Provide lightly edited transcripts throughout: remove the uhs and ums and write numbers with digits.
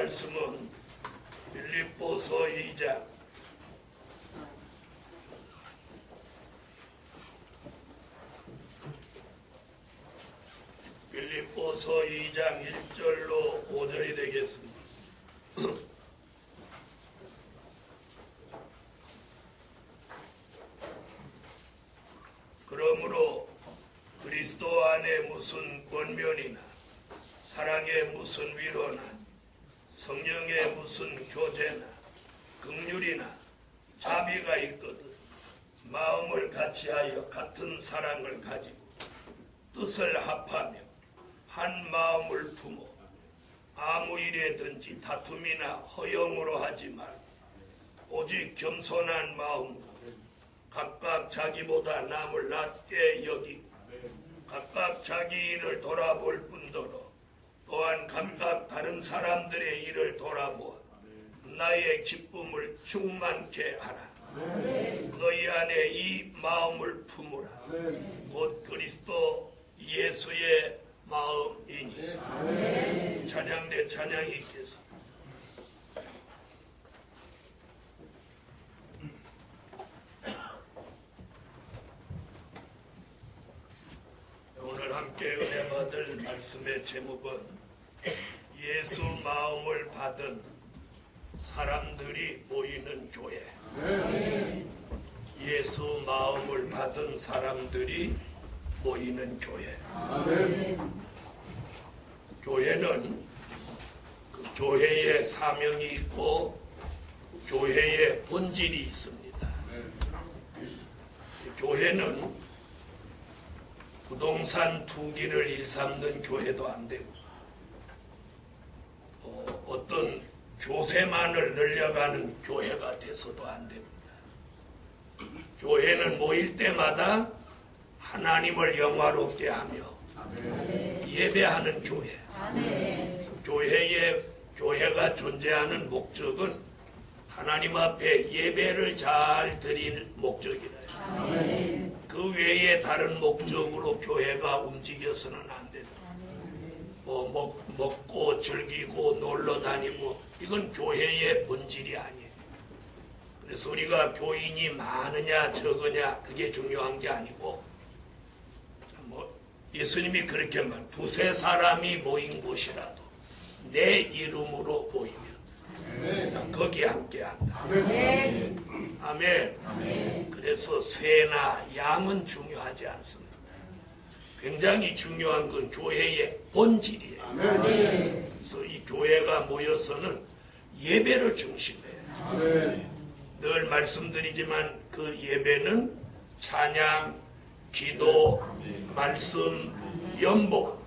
말씀은 빌립보서 2장 빌립보서 2장 1절로 5절이 되겠습니다. 그러므로 그리스도 안에 무슨 권면이나 사랑에 무슨 위로나 성령에 무슨 교제나 긍휼이나 자비가 있거든 마음을 같이하여 같은 사랑을 가지고 뜻을 합하며 한 마음을 품어 아무 일에든지 다툼이나 허영으로 하지 말고 오직 겸손한 마음으로 각각 자기보다 남을 낮게 여기고 각각 자기 일을 돌아볼 뿐더러 또한 각각 다른 사람들의 일을 돌아보아 나의 기쁨을 충만케 하라. 너희 안에 이 마음을 품으라. 곧 그리스도 예수의 마음이니. 찬양 내 찬양이 있겠습니다. 오늘 함께 은혜 받을 말씀의 제목은 예수 마음을 받은 사람들이 모이는 교회. 예수 마음을 받은 사람들이 모이는 교회. 교회는 그 교회의 사명이 있고 교회의 본질이 있습니다. 교회는 부동산 투기를 일삼는 교회도 안 되고 어떤 교세만을 늘려가는 교회가 돼서도 안 됩니다. 교회는 모일 때마다 하나님을 영화롭게 하며 예배하는 교회. 교회가 존재하는 목적은 하나님 앞에 예배를 잘 드릴 목적이라. 그 외에 다른 목적으로 교회가 움직여서는 안 됩니다. 먹고 즐기고 놀러 다니고 이건 교회의 본질이 아니에요. 그래서 우리가 교인이 많으냐 적으냐 그게 중요한 게 아니고 예수님이 그렇게 말 두세 사람이 모인 곳이라도 내 이름으로 모이면 거기 함께한다. 아멘. 그래서 새나 양은 중요하지 않습니다. 굉장히 중요한 건 교회의 본질이에요. 그래서 이 교회가 모여서는 예배를 중심해요. 늘 말씀드리지만 그 예배는 찬양, 기도, 말씀, 연보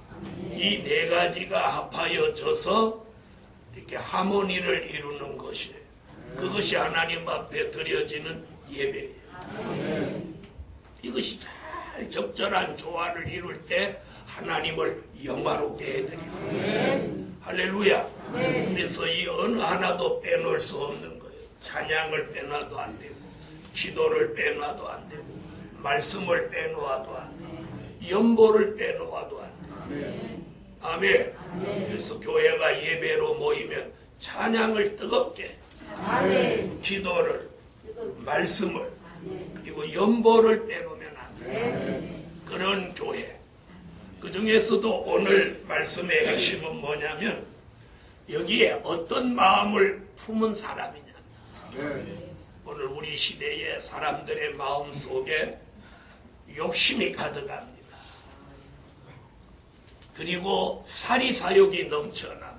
이 네 가지가 합하여져서 이렇게 하모니를 이루는 것이에요. 그것이 하나님 앞에 드려지는 예배예요. 이것이 잘 적절한 조화를 이룰 때 하나님을 영화롭게 해드립니다. 할렐루야. 그래서 이 어느 하나도 빼놓을 수 없는 거예요. 찬양을 빼놔도 안 되고 기도를 빼놔도 안 되고 말씀을 빼놓아도 안 되고 연보를 빼놓아도 안 되고 아멘. 그래서 교회가 예배로 모이면 찬양을 뜨겁게 기도를 말씀을 그리고 연보를 빼놓으면 안 돼요. 그런 교회. 그 중에서도 오늘 말씀의 핵심은 뭐냐면 여기에 어떤 마음을 품은 사람이냐. 오늘 우리 시대의 사람들의 마음 속에 욕심이 가득합니다. 그리고 사리사욕이 넘쳐납니다.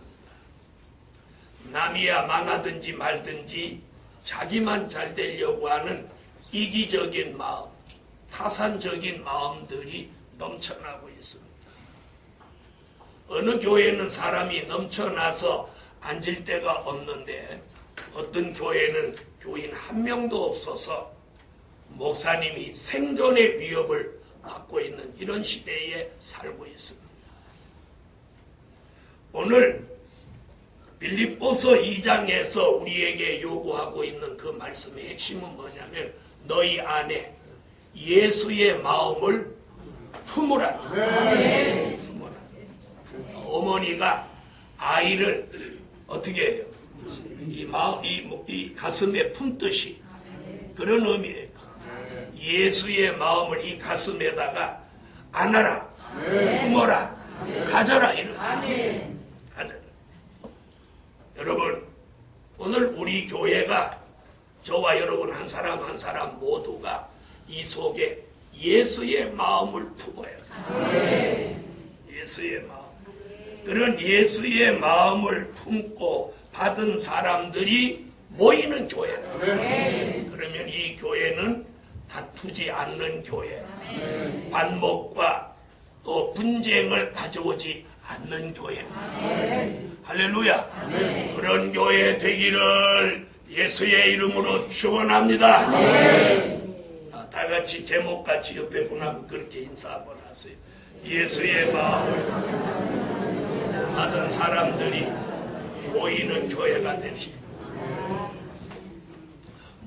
남이야 망하든지 말든지 자기만 잘 되려고 하는 이기적인 마음, 타산적인 마음들이 넘쳐나고 있습니다. 어느 교회는 사람이 넘쳐나서 앉을 데가 없는데 어떤 교회는 교인 한 명도 없어서 목사님이 생존의 위협을 받고 있는 이런 시대에 살고 있습니다. 오늘 빌립보서 2장에서 우리에게 요구하고 있는 그 말씀의 핵심은 뭐냐면 너희 안에 예수의 마음을 품으라. 품으라. 어머니가 아이를 어떻게 해요? 이 가슴에 품듯이 그런 의미예요. 예수의 마음을 이 가슴에다가 안아라, 품어라, 가져라 이런. 가져라. 여러분 오늘 우리 교회가 저와 여러분 한 사람 한 사람 모두가 이 속에 예수의 마음을 품어야 돼요. 예수의 마음. 그런 예수의 마음을 품고 받은 사람들이 모이는 교회다. 그러면 이 교회는 다투지 않는 교회, 반목과 또 분쟁을 가져오지 않는 교회. 할렐루야. 그런 교회 되기를 예수의 이름으로 축원합니다. 다 같이 제목같이 옆에 분하고 그렇게 인사 한번 하세요. 예수의 마음을 받은 사람들이 모이는 교회가 됩시다.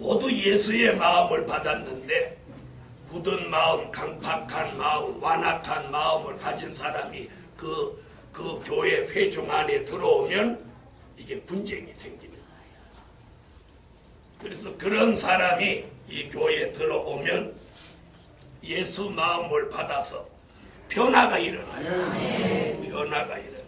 모두 예수의 마음을 받았는데 굳은 마음, 강팍한 마음, 완악한 마음을 가진 사람이 그 교회 회중 안에 들어오면 이게 분쟁이 생깁니다. 그래서 그런 사람이 이 교회에 들어오면 예수 마음을 받아서 변화가 일어나요. 변화가 일어나요.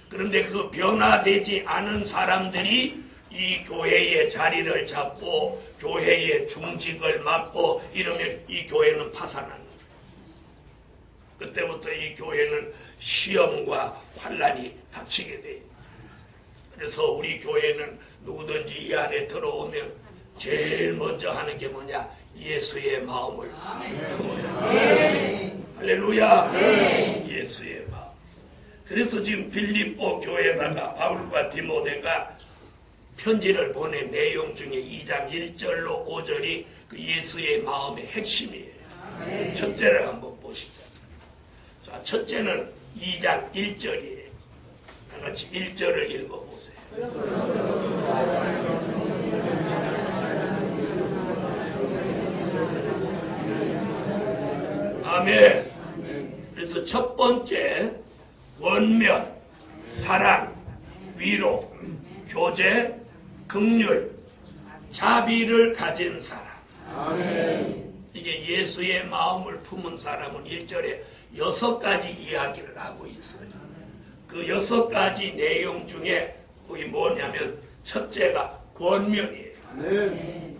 그런데 그 변화되지 않은 사람들이 이 교회의 자리를 잡고 교회의 중직을 맡고 이러면 이 교회는 파산하는 거예요. 그때부터 이 교회는 시험과 환난이 닥치게 돼요. 그래서 우리 교회는 누구든지 이 안에 들어오면 제일 먼저 하는 게 뭐냐? 예수의 마음을 품어야. 할렐루야. 예수의 마음. 그래서 지금 빌립보 교회에다가 바울과 디모데가 편지를 보낸 내용 중에 2장 1절로 5절이 그 예수의 마음의 핵심이에요. 첫째를 한번 보시죠. 자, 첫째는 2장 1절이에요. 다 같이 1절을 읽어보세요. 아멘. 그래서 첫 번째, 권면, 사랑, 위로, 교제, 긍휼, 자비를 가진 사람. 아멘. 이게 예수의 마음을 품은 사람은 1절에 6가지 이야기를 하고 있어요. 그 6가지 내용 중에 거기 뭐냐면 첫째가 권면이에요. 아멘.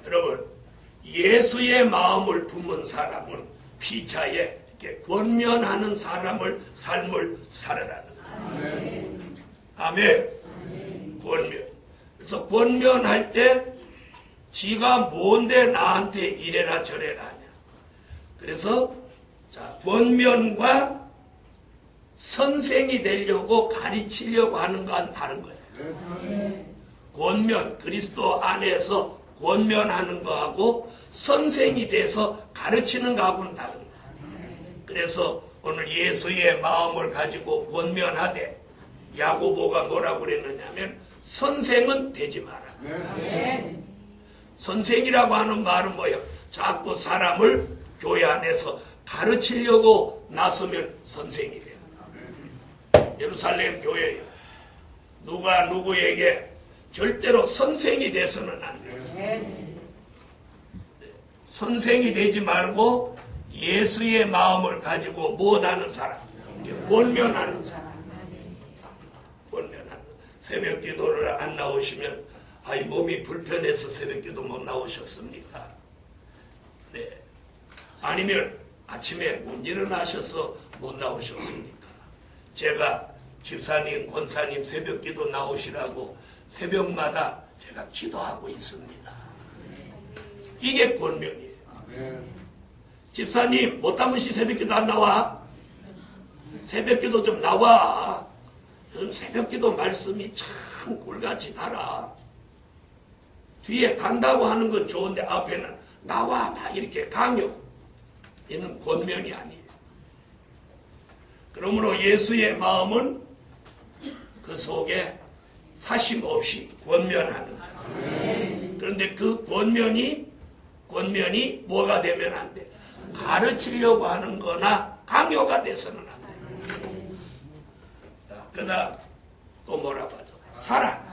여러분, 예수의 마음을 품은 사람은 피차에 이렇게 권면하는 삶을 살아라는 거예요. 아멘. 아멘. 권면. 그래서 권면할 때 지가 뭔데 나한테 이래라 저래라 하냐. 그래서 자, 권면과 선생이 되려고 가르치려고 하는 건 다른 거예요. 권면, 그리스도 안에서 권면하는 거하고 선생이 돼서 가르치는 거하고는 다른 거예요. 그래서 오늘 예수의 마음을 가지고 권면하되 야고보가 뭐라고 그랬느냐면 선생은 되지 마라. 선생이라고 하는 말은 뭐예요? 자꾸 사람을 교회 안에서 가르치려고 나서면 선생이 돼요. 예루살렘 교회에 누가 누구에게 절대로 선생이 돼서는 안 돼요. 선생이 되지 말고 예수의 마음을 가지고 못하는 사람, 권면하는 사람. 권면하는. 새벽 기도를 안 나오시면 아이 몸이 불편해서 새벽 기도 못 나오셨습니까? 네. 아니면 아침에 못 일어나셔서 못 나오셨습니까? 제가 집사님, 권사님 새벽 기도 나오시라고 새벽마다 제가 기도하고 있습니다. 이게 권면이에요. 집사님, 못하면시 새벽 기도 안 나와? 새벽 기도 좀 나와. 요즘 새벽 기도 말씀이 참 꿀같이 달아. 뒤에 간다고 하는 건 좋은데 앞에는 나와 막 이렇게 강요. 이는 권면이 아니에요. 그러므로 예수의 마음은 그 속에 사심 없이 권면하는 사람. 그런데 그 권면이 뭐가 되면 안 돼? 가르치려고 하는 거나 강요가 돼서는 안 돼. 그 다음 또 뭐라고 하죠? 사랑.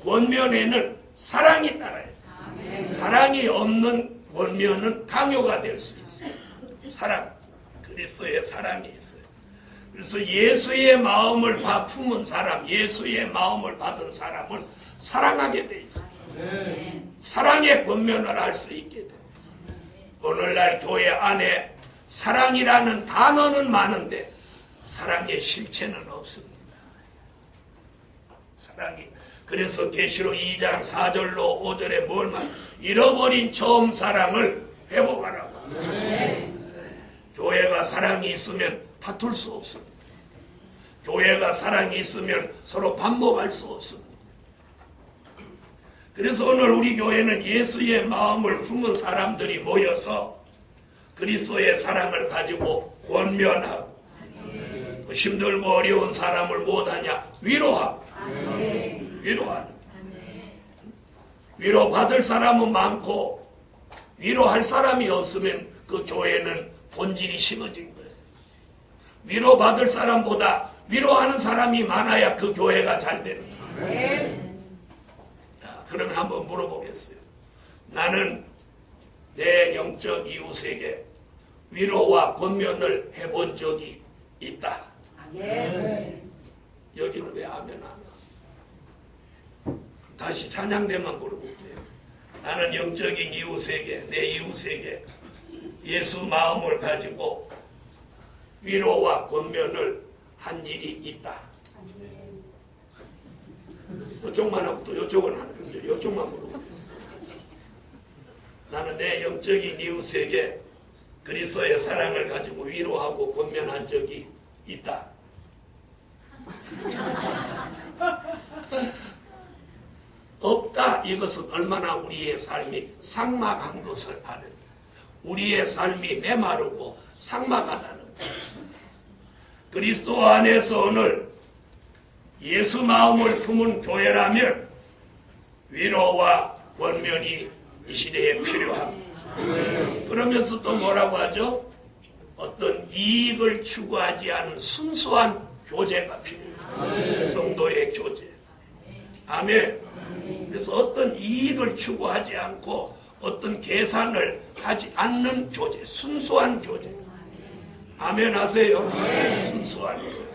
권면에는 사랑이 따라야 돼. 사랑이 없는 권면은 강요가 될 수 있어요. 사랑. 그리스도의 사랑이 있어요. 그래서 예수의 마음을 품은 사람, 예수의 마음을 받은 사람은 사랑하게 돼 있어요. 사랑의 권면을 할 수 있게 돼. 오늘날 교회 안에 사랑이라는 단어는 많은데 사랑의 실체는 없습니다. 사랑이. 그래서 계시록 2장 4절로 5절에 뭘 말? 잃어버린 처음 사랑을 회복하라고. 교회가 사랑이 있으면 다툴 수 없습니다. 교회가 사랑이 있으면 서로 반목할 수 없습니다. 그래서 오늘 우리 교회는 예수의 마음을 품은 사람들이 모여서 그리스도의 사랑을 가지고 권면하고 힘들고 어려운 사람을 못하냐 위로하고 위로하는. 위로받을 사람은 많고 위로할 사람이 없으면 그 교회는 본질이 심어진 거예요. 위로받을 사람보다 위로하는 사람이 많아야 그 교회가 잘 되는 거예요. 자, 그러면 한번 물어보겠어요. 나는 내 영적 이웃에게 위로와 권면을 해본 적이 있다. 여기는 왜 아멘 안 하? 다시 찬양대만 물어볼게요. 나는 영적인 이웃에게, 내 이웃에게 예수 마음을 가지고 위로와 권면을 한 일이 있다. 이쪽만 하고 또 이쪽은 하는 거죠. 이쪽만 물어보고. 나는 내 영적인 이웃에게 그리스도의 사랑을 가지고 위로하고 권면한 적이 있다. 없다. 이것은 얼마나 우리의 삶이 삭막한 것을 아는, 우리의 삶이 메마르고 삭막하다는 것. 그리스도 안에서 오늘 예수 마음을 품은 교회라면 위로와 권면이 이 시대에 필요합니다. 그러면서 또 뭐라고 하죠? 어떤 이익을 추구하지 않은 순수한 교제가 필요해요. 성도의 교제. 아멘. 그래서 어떤 이익을 추구하지 않고 어떤 계산을 하지 않는 교제, 순수한 교제. 아멘 하세요. 순수한 교제.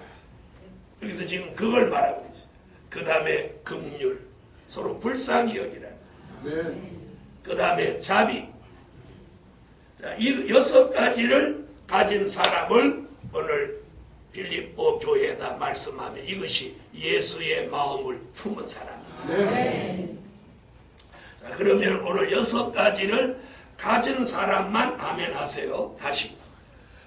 여기서 지금 그걸 말하고 있어요. 그 다음에 긍휼, 서로 불쌍히 여기라는. 그 다음에 자비. 자, 이 6가지를 가진 사람을 오늘 빌립보 교회에다 말씀하면 이것이 예수의 마음을 품은 사람입니다. 자, 그러면 오늘 6가지를 가진 사람만 아멘 하세요. 다시.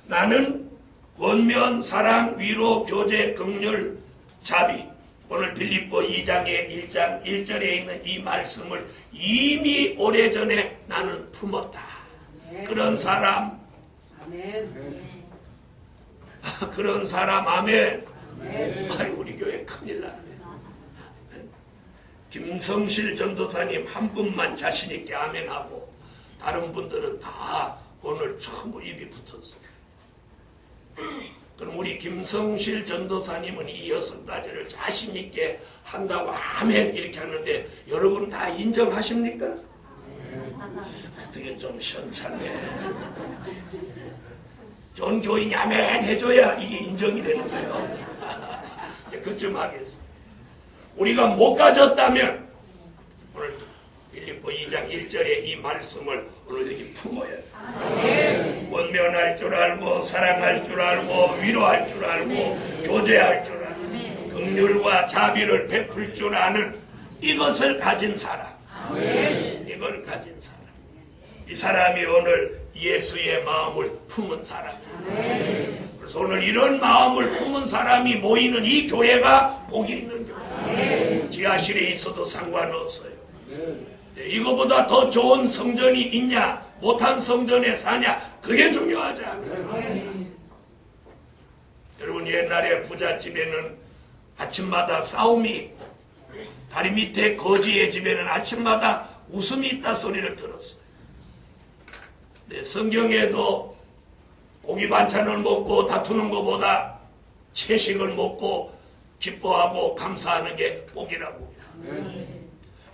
나는 권면, 사랑, 위로, 교제, 긍휼, 자비. 오늘 빌립보 2장의 1장 1절에 있는 이 말씀을 이미 오래전에 나는 품었다. 그런 사람. 아멘. 그런 사람 아멘. 아이, 우리 교회 큰일 났네. 김성실 전도사님 한 분만 자신 있게 아멘하고 다른 분들은 다 오늘 처음 입이 붙었어요. 그럼 우리 김성실 전도사님은 이 6가지를 자신 있게 한다고 아멘 이렇게 하는데 여러분 다 인정하십니까? 어떻게 좀 시원찮네. 좋은 교인이 아멘 해줘야 이게 인정이 되는 거예요. 그쯤 하겠어. 우리가 못 가졌다면 오늘 빌립보 2장 1절의 이 말씀을 오늘 여기 품어야 돼. 권면할 줄 알고 사랑할 줄 알고 위로할 줄 알고 교제할 줄 알고 긍휼과 자비를 베풀 줄 아는 이것을 가진 사람. 이걸 가진 사람. 이 사람이 오늘 예수의 마음을 품은 사람이에요. 그래서 오늘 이런 마음을 품은 사람이 모이는 이 교회가 복이 있는 교회. 지하실에 있어도 상관없어요. 이거보다 더 좋은 성전이 있냐 못한 성전에 사냐 그게 중요하지 않아요. 여러분 옛날에 부잣집에는 아침마다 싸움이 있고 다리 밑에 거지의 집에는 아침마다 웃음이 있다 소리를 들었어요. 네, 성경에도 고기 반찬을 먹고 다투는 것보다 채식을 먹고 기뻐하고 감사하는 게 복이라고.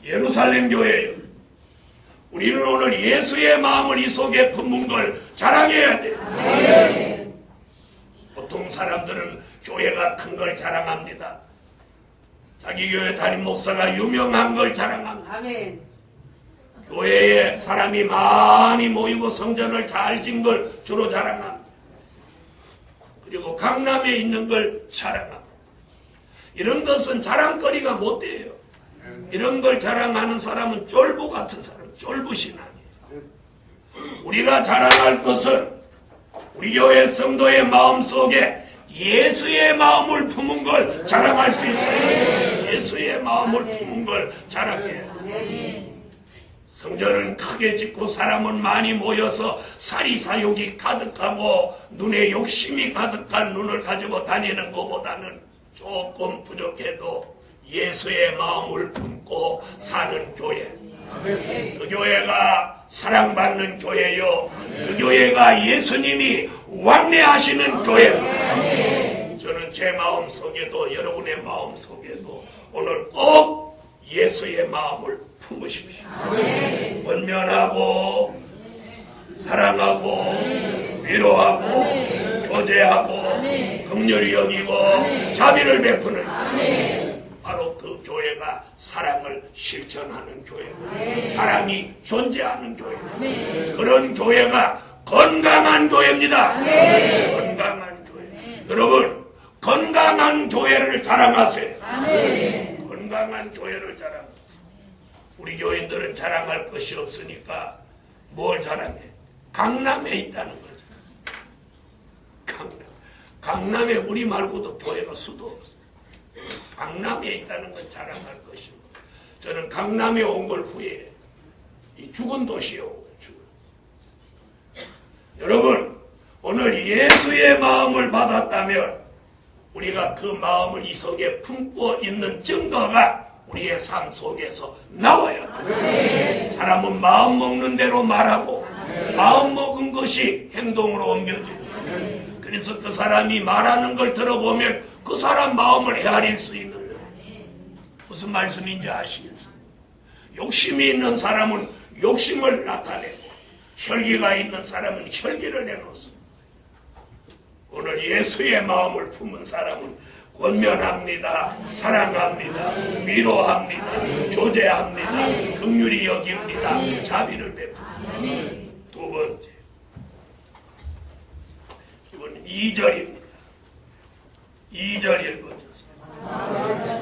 예루살렘 교회예요. 우리는 오늘 예수의 마음을 이 속에 품은 걸 자랑해야 돼요. 보통 사람들은 교회가 큰 걸 자랑합니다. 자기 교회 담임 목사가 유명한 걸 자랑합니다. 아멘. 교회에 사람이 많이 모이고 성전을 잘 지은 걸 주로 자랑합니다. 그리고 강남에 있는 걸 자랑합니다. 이런 것은 자랑거리가 못 돼요. 이런 걸 자랑하는 사람은 쫄보 같은 사람, 쫄부신앙이에요. 우리가 자랑할 것은 우리 교회 성도의 마음속에 예수의 마음을 품은 걸 자랑할 수 있어요. 예수의 마음을 품은 걸 자랑해요. 성전은 크게 짓고 사람은 많이 모여서 사리사욕이 가득하고 눈에 욕심이 가득한 눈을 가지고 다니는 것보다는 조금 부족해도 예수의 마음을 품고 사는 교회. 그 교회가 사랑받는 교회요. 그 교회가 예수님이 왕래하시는 교회입니다. 저는 제 마음 속에도 여러분의 마음 속에도 오늘 꼭 예수의 마음을 품으십시오. 권면하고 사랑하고 위로하고 교제하고 긍휼히 여기고 자비를 베푸는 바로 그 교회가 사랑을 실천하는 교회고 사랑이 존재하는 교회. 그런 교회가 건강한 교회입니다. 건강한 교회. 여러분, 건강한 교회를 자랑하세요. 건강한 교회를 자랑하세요. 우리 교인들은 자랑할 것이 없으니까 뭘 자랑해? 강남에 있다는 거죠. 강남에 우리 말고도 교회가 수도 없어요. 강남에 있다는 건 자랑할 것이고, 저는 강남에 온 걸 후회해요. 이 죽은 도시에 온 거예요. 죽은. 여러분, 오늘 예수의 마음을 받았다면 우리가 그 마음을 이 속에 품고 있는 증거가 우리의 삶 속에서 나와야 합니다. 사람은 마음 먹는 대로 말하고 마음 먹은 것이 행동으로 옮겨집니다. 그래서 그 사람이 말하는 걸 들어보면 그 사람 마음을 헤아릴 수 있는 거예요. 무슨 말씀인지 아시겠어요? 욕심이 있는 사람은 욕심을 나타내고 혈기가 있는 사람은 혈기를 내놓습니다. 오늘 예수의 마음을 품은 사람은 권면합니다. 사랑합니다. 위로합니다. 조제합니다. 긍휼히 여깁니다. 자비를 베풉니다. 두 번째, 이건 2절입니다. 2절 읽어주세요.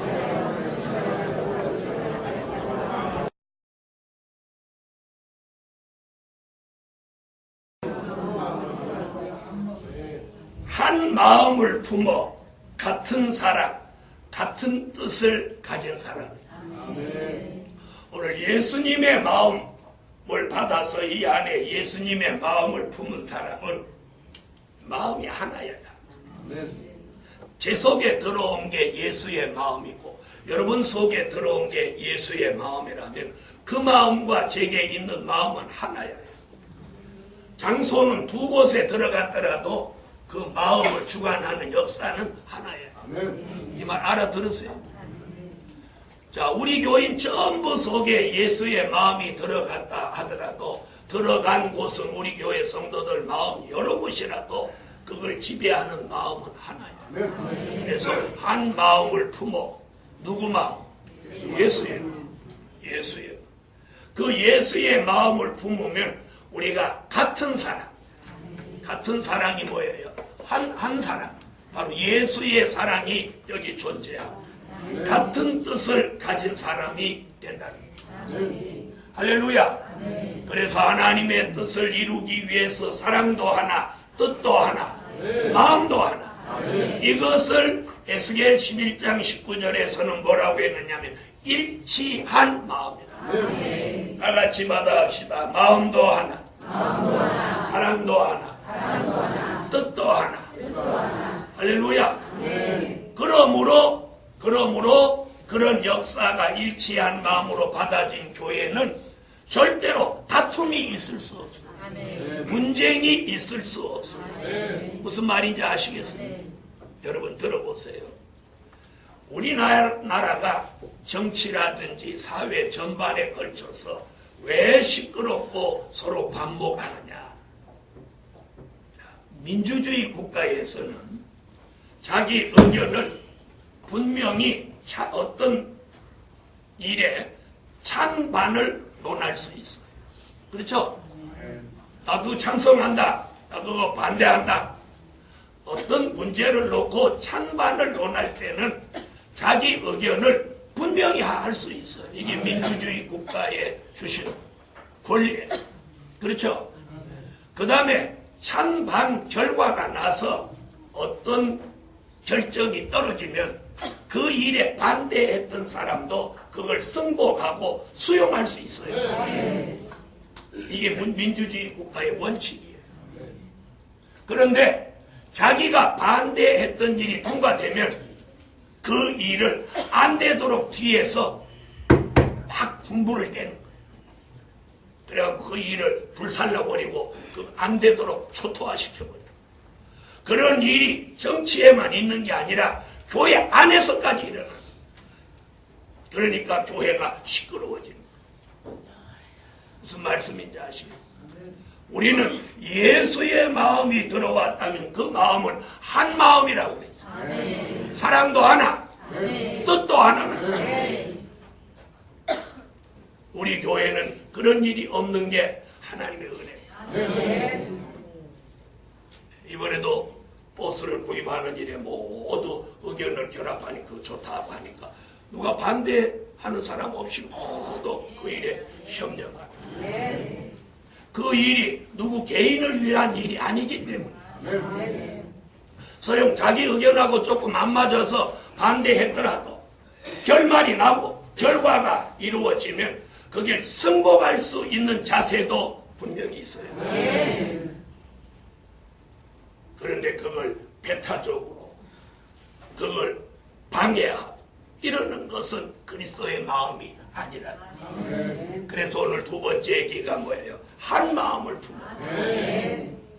한 마음을 품어 같은 사랑, 같은 뜻을 가진 사람입니다. 오늘 예수님의 마음을 받아서 이 안에 예수님의 마음을 품은 사람은 마음이 하나야. 제 속에 들어온 게 예수의 마음이고 여러분 속에 들어온 게 예수의 마음이라면 그 마음과 제게 있는 마음은 하나야. 장소는 두 곳에 들어갔더라도 그 마음을 주관하는 역사는 하나예요. 이 말 알아들으세요? 자, 우리 교인 전부 속에 예수의 마음이 들어갔다 하더라도 들어간 곳은 우리 교회 성도들 마음 여러 곳이라도 그걸 지배하는 마음은 하나예요. 그래서 한 마음을 품어 누구 마음? 예수의 마음. 예수의 마음. 그 예수의 마음을 품으면 우리가 같은 사랑, 같은 사랑이 뭐예요? 한 사랑, 바로 예수의 사랑이 여기 존재하고 같은 뜻을 가진 사람이 된다는 거예요. 할렐루야. 그래서 하나님의 뜻을 이루기 위해서 사랑도 하나, 뜻도 하나, 마음도 하나. 이것을 에스겔 11장 19절에서는 뭐라고 했느냐면 일치한 마음이다. 다 같이 받아합시다. 마음도 하나, 사랑도 하나, 뜻도 하나. 할렐루야. 그러므로 그런 역사가 일치한 마음으로 받아진 교회는 절대로 다툼이 있을 수 없어요. 분쟁이 있을 수 없어요. 무슨 말인지 아시겠어요? 여러분 들어보세요. 우리나라가 정치라든지 사회 전반에 걸쳐서 왜 시끄럽고 서로 반목하느냐? 민주주의 국가에서는 자기 의견을 분명히 어떤 일에 찬반을 논할 수 있어요. 그렇죠? 나 그거 찬성한다. 나 그거 반대한다. 어떤 문제를 놓고 찬반을 논할 때는 자기 의견을 분명히 할 수 있어요. 이게 민주주의 국가에 주신 권리예요. 그렇죠? 그 다음에 찬반 결과가 나서 어떤 결정이 떨어지면 그 일에 반대했던 사람도 그걸 승복하고 수용할 수 있어요. 이게 민주주의 국가의 원칙이에요. 그런데 자기가 반대했던 일이 통과되면 그 일을 안 되도록 뒤에서 막 군부를 떼는 거예요. 그래갖고 그 일을 불살라버리고 그 안 되도록 초토화시켜버려요. 그런 일이 정치에만 있는 게 아니라 교회 안에서까지 일어나요. 그러니까 교회가 시끄러워지는 거예요. 무슨 말씀인지 아시겠어요? 우리는 예수의 마음이 들어왔다면 그 마음은 한 마음이라고 그랬어요. 사랑도 하나, 뜻도 하나는. 우리 교회는 그런 일이 없는 게 하나님의 은혜입니다. 이번에도 버스를 구입하는 일에 모두 의견을 결합하니 그 좋다고 하니까 누가 반대하는 사람 없이 모두 그 일에 협력합니다. 그 일이 누구 개인을 위한 일이 아니기 때문에 소용 자기 의견하고 조금 안 맞아서 반대했더라도 결말이 나고 결과가 이루어지면 그걸 승복할 수 있는 자세도 분명히 있어요. 그런데 그걸 배타적으로 그걸 방해하고 이러는 것은 그리스도의 마음이 아니라는 거예요. 그래서 오늘 두 번째 얘기가 뭐예요? 한 마음을 품어.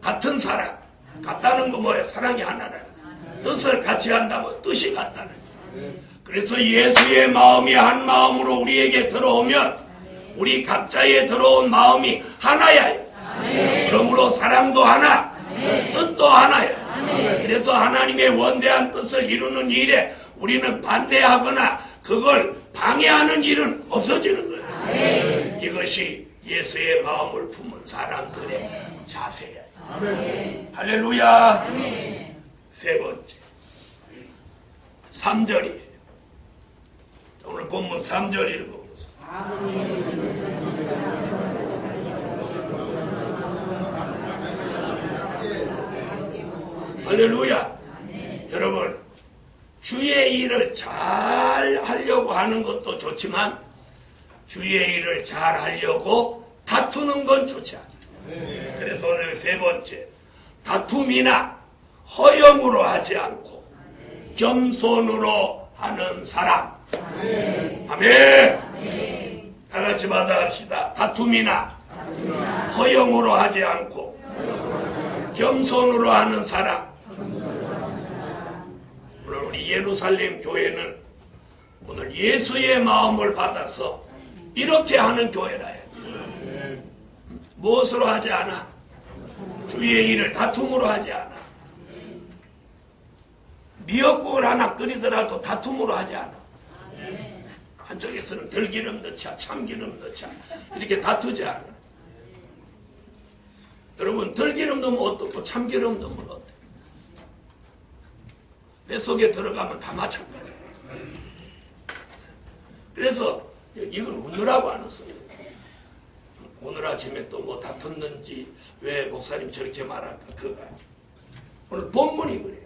같은 사랑. 같다는 거 뭐예요? 사랑이 하나라는 거예요. 뜻을 같이 한다면 뜻이 같다는 거예요. 그래서 예수의 마음이 한 마음으로 우리에게 들어오면 우리 각자에 들어온 마음이 하나야. 그러므로 사랑도 하나, 뜻도 하나야. 그래서 하나님의 원대한 뜻을 이루는 일에 우리는 반대하거나 그걸 방해하는 일은 없어지는 거예요. 이것이 예수의 마음을 품은 사람들의 자세야. 할렐루야. 세 번째 3절이에요. 오늘 본문 3절 읽어보세요. 할렐루야. 여러분, 주의 일을 잘 하려고 하는 것도 좋지만 주의 일을 잘 하려고 다투는 건 좋지 않아요. 그래서 오늘 세 번째, 다툼이나 허영으로 하지 않고 겸손으로 하는 사람. 아멘. 다 같이 받아합시다. 다툼이나 허영으로 하지 않고 겸손으로 하는 사람. 오늘 우리 예루살렘 교회는 오늘 예수의 마음을 받아서 이렇게 하는 교회라요. 무엇으로 하지 않아? 주의 일을 다툼으로 하지 않아. 미역국을 하나 끓이더라도 다툼으로 하지 않아. 한쪽에서는 들기름 넣자, 참기름 넣자 이렇게 다투지 않아. 여러분, 들기름 넣으면 어떻고 참기름 넣으면 어때? 뱃속에 들어가면 다 마찬가지예요. 그래서 이건 오늘하고 안 했어요. 오늘 아침에 또 뭐 다퉜는지 왜 목사님 저렇게 말할까? 그거 오늘 본문이 그래요.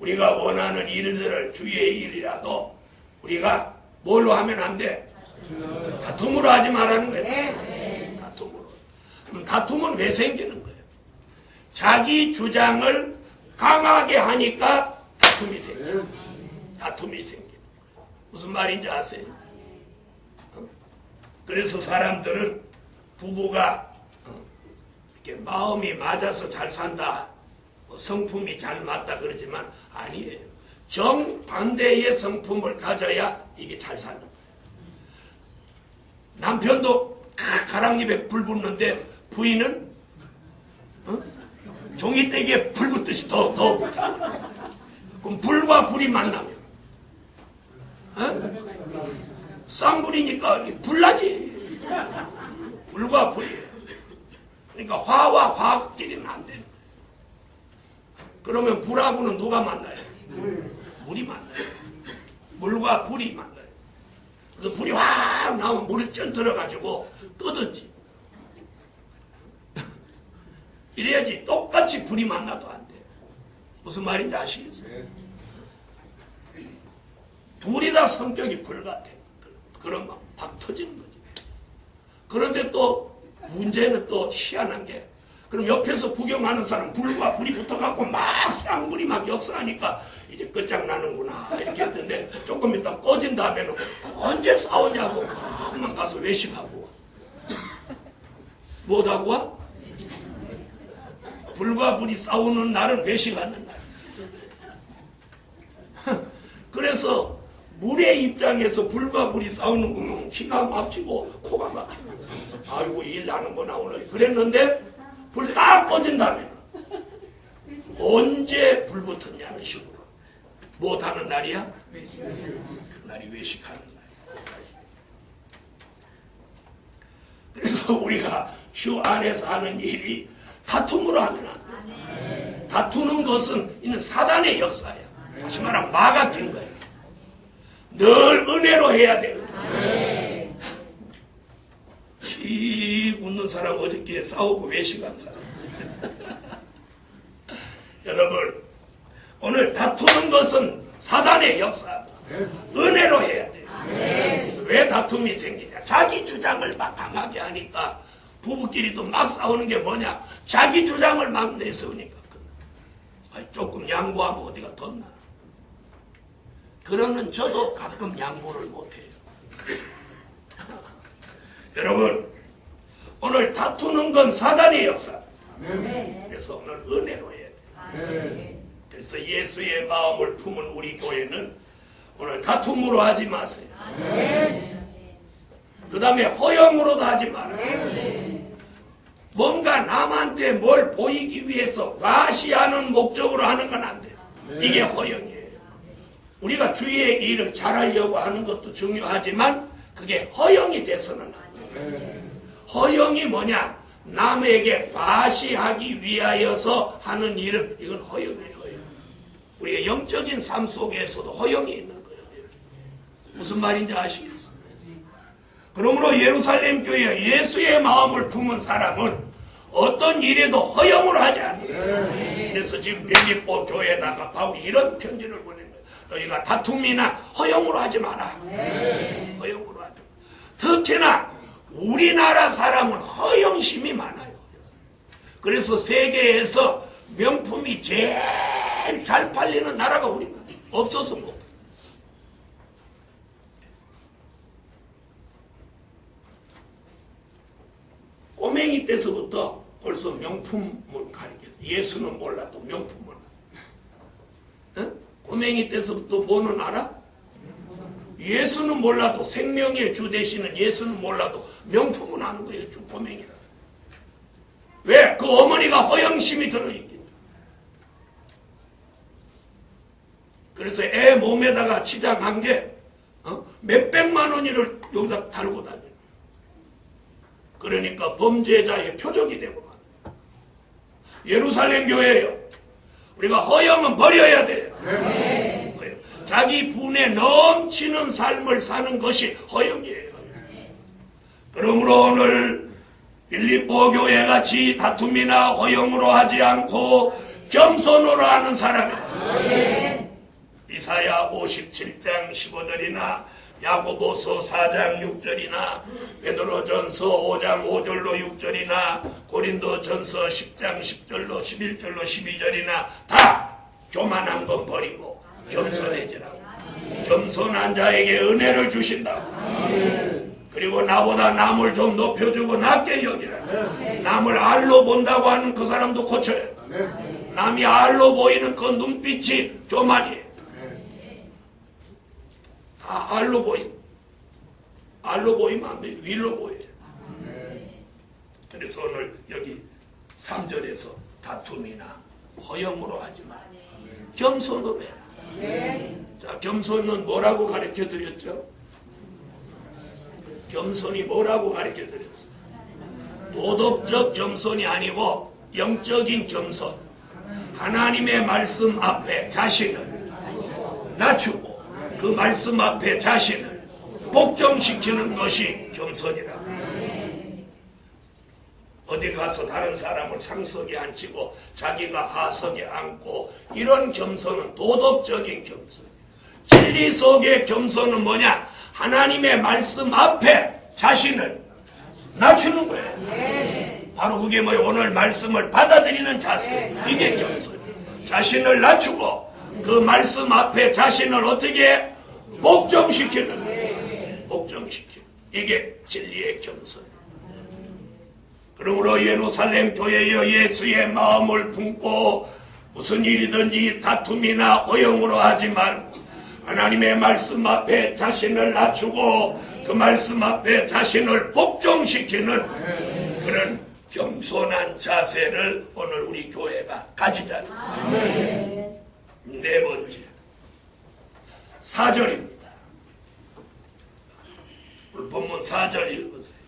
우리가 원하는 일들을 주의 일이라도 우리가 뭘로 하면 안 돼? 다툼으로 하지 말라는 거예요. 다툼으로. 다툼은 왜 생기는 거예요? 자기 주장을 강하게 하니까 다툼이 생겨요. 다툼이 생기는 거예요. 무슨 말인지 아세요? 그래서 사람들은 부부가 이렇게 마음이 맞아서 잘 산다, 성품이 잘 맞다 그러지만 아니에요. 정반대의 성품을 가져야 이게 잘 사는 거예요. 남편도 가랑잎에 불 붙는데 부인은 종이떼기에 불 붙듯이 더 그럼 불과 불이 만나면 쌍불이니까 불나지. 불과 불이에요. 그러니까 화와 화끼리는 안 되는 거예요. 그러면 불하고는 누가 만나요? 물이 만나요. 물과 불이 만나요. 그래서 불이 확 나오면 물을 쪄들어가지고 뜨든지 이래야지. 똑같이 불이 만나도 안 돼요. 무슨 말인지 아시겠어요? 둘이 다 성격이 불같아. 그런 막 박 터지는 거지. 그런데 또 문제는 또 희한한 게, 그럼 옆에서 구경하는 사람 불과 불이 붙어갖고 막 쌍불이 막 역사하니까 이제 끝장나는구나 이렇게 했던데, 조금 이따 꺼진 다음에는 언제 싸우냐고 그만 가서 외식하고 뭐하고 와? 불과 불이 싸우는 날은 외식하는 날. 그래서 물의 입장에서 불과 불이 싸우는 거 보면 기가 막히고 코가 막히고 아이고 일 나는구나 오늘 그랬는데, 불 딱 꺼진 다음에는 언제 불 붙었냐는 식으로 못하는 날이야? 그날이 외식하는 날이야. 그래서 우리가 주 안에서 하는 일이 다툼으로 하면 안 돼. 다투는 것은 이는 사단의 역사야. 다시 말하면 마가 낀 거야. 늘 은혜로 해야 돼요. 씩 웃는 사람 어저께 싸우고 외식한 사람. 여러분, 오늘 다투는 것은 사단의 역사. 은혜로 해야 돼요. 왜 다툼이 생기냐? 자기 주장을 막 강하게 하니까 부부끼리도 막 싸우는 게 뭐냐? 자기 주장을 막 내세우니까. 조금 양보하면 어디가 덧나? 그러는 저도 가끔 양보를 못해요. 여러분, 오늘 다투는 건 사단의 역사. 그래서 오늘 은혜로 해야 돼요. 그래서 예수의 마음을 품은 우리 교회는 오늘 다툼으로 하지 마세요. 그 다음에 허영으로도 하지 말아요. 뭔가 남한테 뭘 보이기 위해서 과시하는 목적으로 하는 건 안 돼요. 이게 허영이에요. 우리가 주의 일을 잘하려고 하는 것도 중요하지만 그게 허영이 돼서는 안 돼요. 허영이 뭐냐? 남에게 과시하기 위하여서 하는 일은 이건 허영이에요. 허영. 우리가 영적인 삶 속에서도 허영이 있는 거예요. 무슨 말인지 아시겠어요? 그러므로 예루살렘 교회 예수의 마음을 품은 사람은 어떤 일에도 허영으로 하지 않는 거예요. 그래서 지금 빌립보 교회에다가 바울이 이런 편지를 보낸 거예요. 너희가 다툼이나 허영으로 하지 마라. 허영으로 하지 마라. 특히나 우리나라 사람은 허영심이 많아요. 그래서 세계에서 명품이 제일 잘 팔리는 나라가 우리나라. 없어서 못. 꼬맹이 때서부터 벌써 명품을 가리켰어. 예수는 몰라도 명품을. 꼬맹이 때서부터 뭐는 알아? 예수는 몰라도 생명의 주 되시는 예수는 몰라도 명품은 아는 거예요. 꼬맹이라. 왜? 그 어머니가 허영심이 들어있기 때문에. 그래서 애 몸에다가 치장한 게 몇백만 원을 여기다 달고 다녀요. 그러니까 범죄자의 표적이 되고 말이에요. 예루살렘 교회예요. 우리가 허영은 버려야 돼요. 자기 분에 넘치는 삶을 사는 것이 허영이에요. 그러므로 오늘 빌립보 교회같이 다툼이나 허영으로 하지 않고 겸손으로 하는 사람이다. 이사야 57장 15절이나 야고보서 4장 6절이나 베드로전서 5장 5절로 6절이나 고린도전서 10장 10절로 11절로 12절이나 다 교만한 건 버리고 겸손해지라고. 겸손한 자에게 은혜를 주신다고. 그리고 나보다 남을 좀 높여주고 낮게 여기라. 남을 알로 본다고 하는 그 사람도 고쳐야 돼. 남이 알로 보이는 그 눈빛이 교만이에요. 다 알로 보이면 안 돼요. 위로 보여요. 그래서 오늘 여기 3절에서 다툼이나 허영으로 하지 마. 겸손으로 해라. 자, 겸손은 뭐라고 가르쳐 드렸죠? 겸손이 뭐라고 가르쳐 드렸어요? 도덕적 겸손이 아니고 영적인 겸손. 하나님의 말씀 앞에 자신을 낮추고 그 말씀 앞에 자신을 복종시키는 것이 겸손이라. 어디 가서 다른 사람을 상석에 앉히고 자기가 하석에 앉고 이런 겸손은 도덕적인 겸손. 진리 속의 겸손은 뭐냐? 하나님의 말씀 앞에 자신을 낮추는 거예요. 바로 그게 뭐예요? 오늘 말씀을 받아들이는 자세. 이게 겸손. 자신을 낮추고 그 말씀 앞에 자신을 어떻게 복종시키는. 복종시키는. 이게 진리의 겸손. 그러므로 예루살렘 교회여 예수의 마음을 품고 무슨 일이든지 다툼이나 허영으로 하지 말고 하나님의 말씀 앞에 자신을 낮추고 그 말씀 앞에 자신을 복종시키는 그런 겸손한 자세를 오늘 우리 교회가 가지자는. 네 번째 4절입니다. 오늘 본문 4절 읽으세요.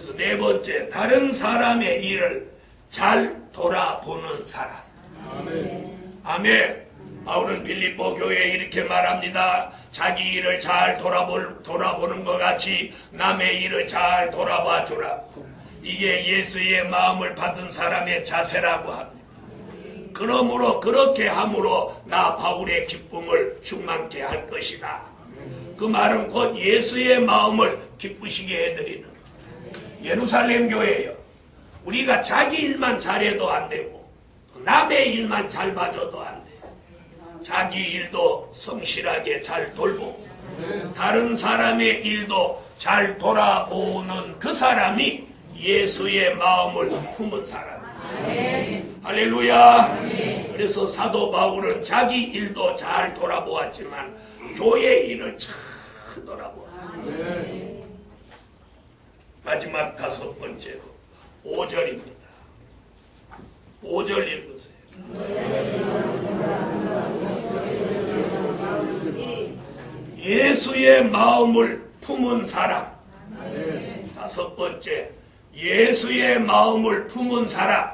그래서 네 번째, 다른 사람의 일을 잘 돌아보는 사람. 아멘. 바울은 빌립보 교회에 이렇게 말합니다. 자기 일을 잘 돌아보는 것 같이 남의 일을 잘 돌아봐 주라. 이게 예수의 마음을 받은 사람의 자세라고 합니다. 그러므로 그렇게 함으로 나 바울의 기쁨을 충만케 할 것이다. 그 말은 곧 예수의 마음을 기쁘시게 해드리는 예루살렘 교회예요. 우리가 자기 일만 잘해도 안 되고 남의 일만 잘 봐줘도 안 돼요. 자기 일도 성실하게 잘 돌보고 다른 사람의 일도 잘 돌아보는 그 사람이 예수의 마음을 품은 사람이에요. 할렐루야. 그래서 사도 바울은 자기 일도 잘 돌아보았지만 교회 일을 잘 돌아보았어요. 마지막 다섯 번째로 5절입니다. 5절 읽으세요. 예수의 마음을 품은 사람. 다섯 번째, 예수의 마음을 품은 사람.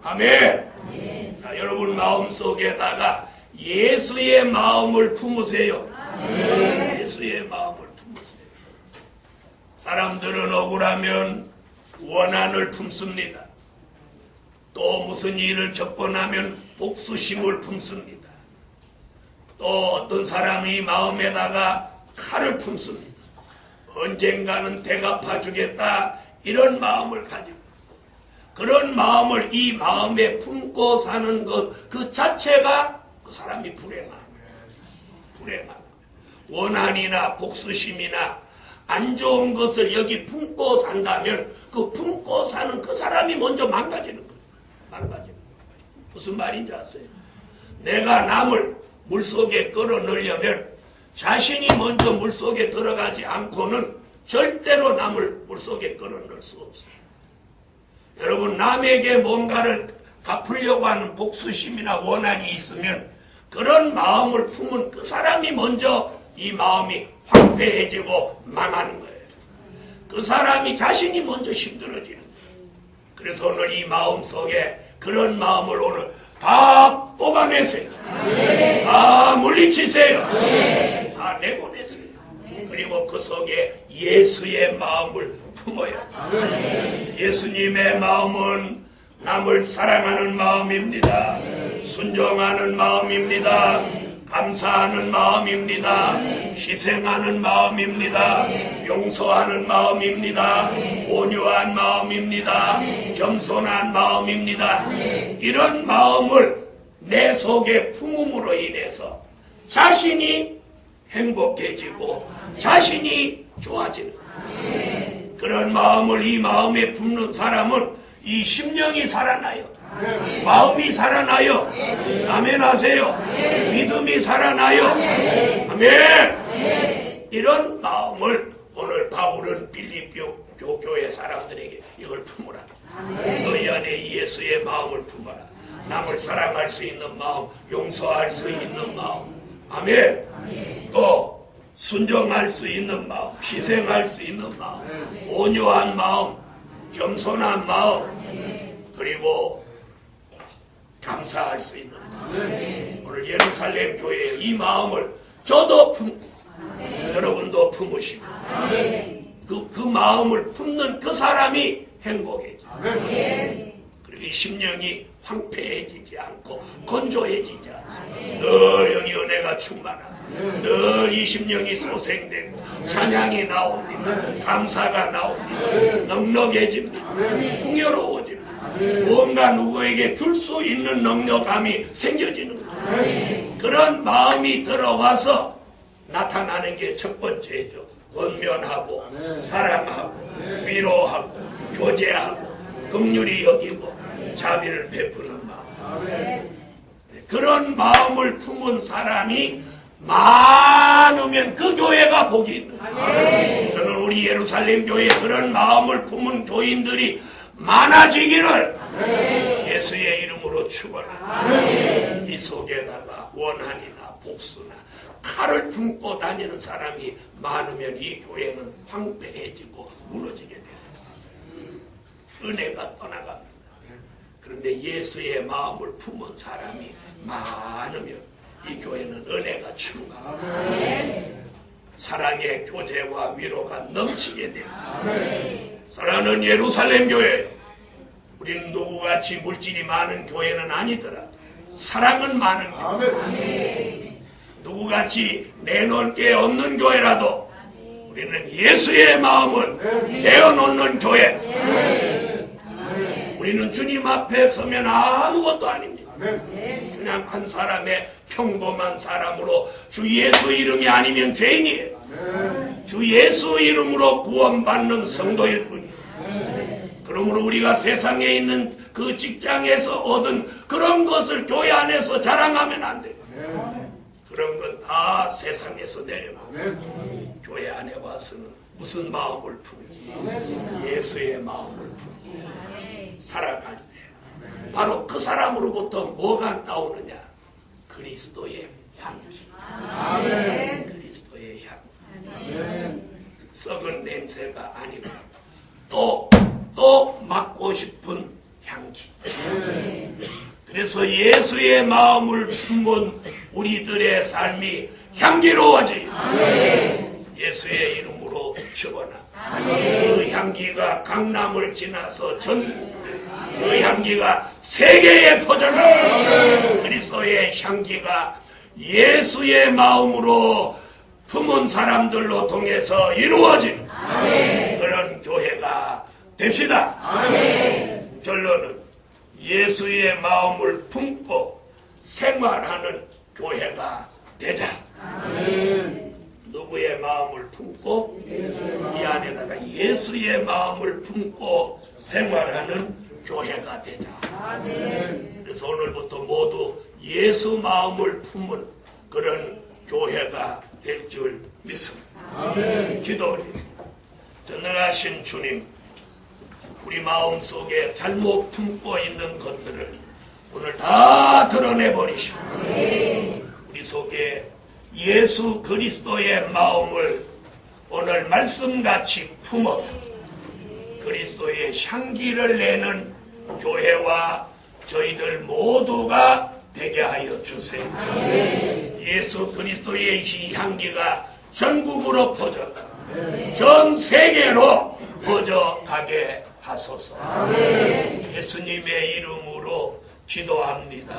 아멘. 자, 여러분 마음속에다가 예수의 마음을 품으세요. 예수의 마음을 품으세요. 사람들은 억울하면 원한을 품습니다. 또 무슨 일을 겪고 나면 복수심을 품습니다. 또 어떤 사람이 마음에다가 칼을 품습니다. 언젠가는 대갚아 주겠다 이런 마음을 가지고 그런 마음을 이 마음에 품고 사는 것 그 자체가 그 사람이 불행한 거예요. 원한이나 복수심이나 안 좋은 것을 여기 품고 산다면 그 품고 사는 그 사람이 먼저 망가지는 거예요. 무슨 말인지 아세요? 내가 남을 물속에 끌어넣으려면 자신이 먼저 물속에 들어가지 않고는 절대로 남을 물속에 끌어넣을 수 없어요. 여러분 남에게 뭔가를 갚으려고 하는 복수심이나 원한이 있으면 그런 마음을 품은 그 사람이 먼저 이 마음이 황폐해지고 망하는 거예요. 그 사람이 자신이 먼저 힘들어지는 거예요. 그래서 오늘 이 마음 속에 그런 마음을 오늘 다 뽑아내세요. 다 물리치세요. 다 내보내세요. 그리고 그 속에 예수의 마음을 품어요. 예수님의 마음은 남을 사랑하는 마음입니다. 순종하는 마음입니다. 감사하는 마음입니다. 희생하는 마음입니다. 용서하는 마음입니다. 온유한 마음입니다. 겸손한 마음입니다. 이런 마음을 내 속에 품음으로 인해서 자신이 행복해지고 자신이 좋아지는 거예요. 그런 마음을 이 마음에 품는 사람은 이 심령이 살아나요. 마음이 살아나요. 아멘 하세요. 믿음이 살아나요. 아멘. 이런 마음을 오늘 바울은 빌립보 교회 사람들에게 이걸 품으라. 너희 안에 예수의 마음을 품어라. 남을 사랑할 수 있는 마음, 용서할 수 있는 마음. 아멘. 또 순종할 수 있는 마음, 희생할 수 있는 마음, 온유한 마음, 겸손한 마음, 그리고 감사할 수 있는 마음. 오늘 예루살렘 교회에 이 마음을 저도 품고 여러분도 품으시고 그 마음을 품는 그 사람이 행복해져. 그리고 이 심령이 황폐해지지 않고 건조해지지 않습니다. 늘 영이 은혜가 충만하고 늘 이 심령이 소생되고 찬양이 나옵니다. 감사가 나옵니다. 넉넉해집니다. 풍요로워집니다. 무언가 누구에게 줄 수 있는 넉넉함이 생겨지는 거예요. 그런 마음이 들어와서 나타나는 게 첫 번째죠. 권면하고 사랑하고 위로하고 교제하고 긍휼히 여기고 자비를 베푸는 마음. 그런 마음을 품은 사람이 많으면 그 교회가 복이 있는 거예요. 저는 우리 예루살렘 교회에 그런 마음을 품은 교인들이 많아지기를 예수의 이름으로 축원합니다. 이 속에다가 원한이나 복수나 칼을 품고 다니는 사람이 많으면 이 교회는 황폐해지고 무너지게 됩니다. 은혜가 떠나갑니다. 그런데 예수의 마음을 품은 사람이 많으면 이 교회는 은혜가 충만합니다. 사랑의 교제와 위로가 넘치게 됩니다. 사랑하는 예루살렘 교회요, 우리는 누구같이 물질이 많은 교회는 아니더라도 사랑은 많은 교회, 누구같이 내놓을 게 없는 교회라도 우리는 예수의 마음을 내어놓는 교회, 우리는 주님 앞에 서면 아무것도 아닙니다. 그냥 한 사람의 평범한 사람으로 주 예수 이름이 아니면 죄인이에요. 주 예수 이름으로 구원받는 성도일 뿐입니다. 그러므로 우리가 세상에 있는 그 직장에서 얻은 그런 것을 교회 안에서 자랑하면 안 돼요. 그런 건 다 세상에서 내려놓고 교회 안에 와서는 무슨 마음을 품지? 예수의 마음을 품고 살아갈 때 바로 그 사람으로부터 뭐가 나오느냐? 그리스도의 향기. 그리스도의 향기. 썩은 냄새가 아니고 또 맡고 싶은 향기. 그래서 예수의 마음을 품은 우리들의 삶이 향기로워지. 예수의 이름으로 축원하. 그 향기가 강남을 지나서 전국, 그 향기가 세계에 퍼져나가. 그리스도의 향기가 예수의 마음으로 품은 사람들로 통해서 이루어지는 그런 교회가 됩시다. 결론은 예수의 마음을 품고 생활하는 교회가 되자. 누구의 마음을 품고? 이 안에다가 예수의 마음을 품고 생활하는 교회가 되자. 그래서 오늘부터 모두 예수 마음을 품은 그런 교회가 될 줄 믿습니다. 기도드립니다. 전능하신 주님, 우리 마음속에 잘못 품고 있는 것들을 오늘 다 드러내버리시고 우리 속에 예수 그리스도의 마음을 오늘 말씀같이 품어서 그리스도의 향기를 내는 교회와 저희들 모두가 되게 하여 주세요. 예수 그리스도의 이 향기가 전국으로 퍼져가 전 세계로 퍼져가게 하소서. 예수님의 이름으로 기도합니다.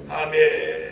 아멘.